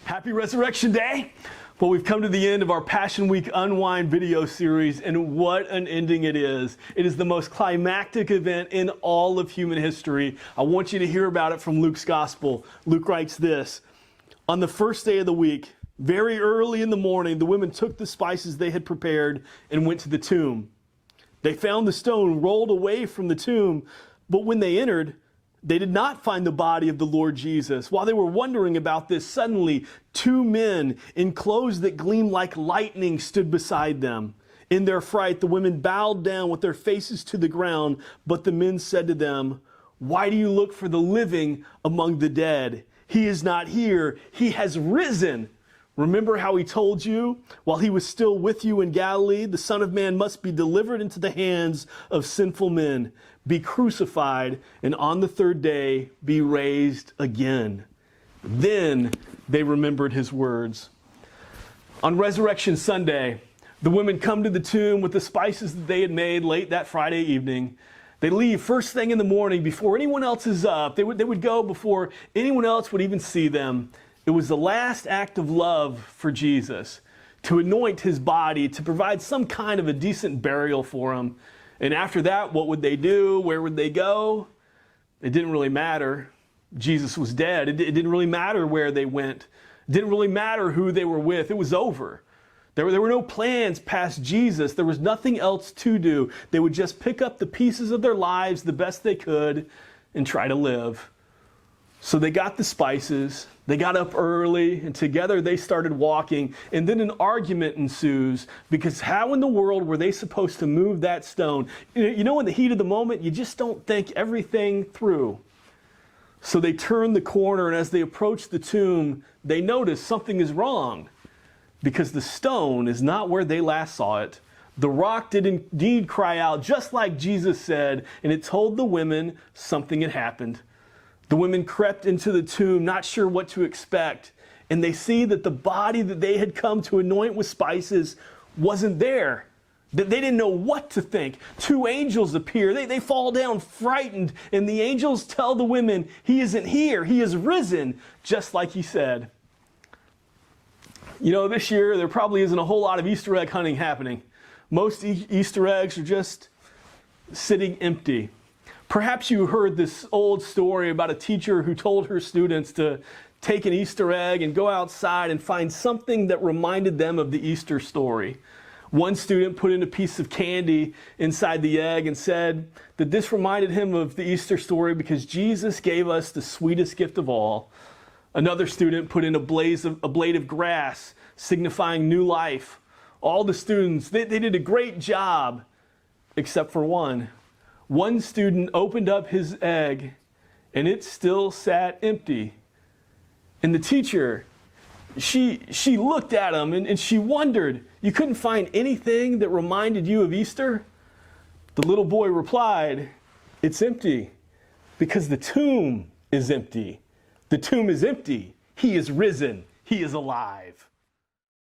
Happy Resurrection Day! Well, we've come to the end of our Passion Week Unwind video series, and what an ending it is. It is the most climactic event in all of human history. I want you to hear about it from Luke's Gospel. Luke writes this: on the first day of the week, very early in the morning, the women took the spices they had prepared and went to the tomb. They found the stone rolled away from the tomb, but when they entered, they did not find the body of the Lord Jesus. While they were wondering about this, suddenly 2 men in clothes that gleamed like lightning stood beside them. In their fright, the women bowed down with their faces to the ground, but the men said to them, "Why do you look for the living among the dead? He is not here. He has risen. Remember how he told you, while he was still with you in Galilee, the Son of Man must be delivered into the hands of sinful men, be crucified, and on the third day be raised again." Then they remembered his words. On Resurrection Sunday, the women come to the tomb with the spices that they had made late that Friday evening. They leave first thing in the morning before anyone else is up. They would go before anyone else would even see them. It was the last act of love for Jesus, to anoint his body, to provide some kind of a decent burial for him. And after that, what would they do? Where would they go? It didn't really matter. Jesus was dead. It didn't really matter where they went. It didn't really matter who they were with. It was over. There were no plans past Jesus. There was nothing else to do. They would just pick up the pieces of their lives the best they could and try to live. So they got the spices, they got up early, and together they started walking, and then an argument ensues, because how in the world were they supposed to move that stone? You know, in the heat of the moment, you just don't think everything through. So they turn the corner, and as they approach the tomb, they notice something is wrong, because the stone is not where they last saw it. The rock did indeed cry out, just like Jesus said, and it told the women something had happened. The women crept into the tomb, not sure what to expect, and they see that the body that they had come to anoint with spices wasn't there. They didn't know what to think. 2 angels appear. They fall down frightened, and the angels tell the women, "He isn't here. He is risen," just like he said. You know, this year there probably isn't a whole lot of Easter egg hunting happening. Most Easter eggs are just sitting empty. Perhaps you heard this old story about a teacher who told her students to take an Easter egg and go outside and find something that reminded them of the Easter story. One student put in a piece of candy inside the egg and said that this reminded him of the Easter story because Jesus gave us the sweetest gift of all. Another student put in a blade of grass, signifying new life. All the students, they did a great job, except for one. One student opened up his egg, and it still sat empty. And the teacher, she looked at him, and she wondered, "You couldn't find anything that reminded you of Easter?" The little boy replied, "It's empty, because the tomb is empty. The tomb is empty. He is risen. He is alive."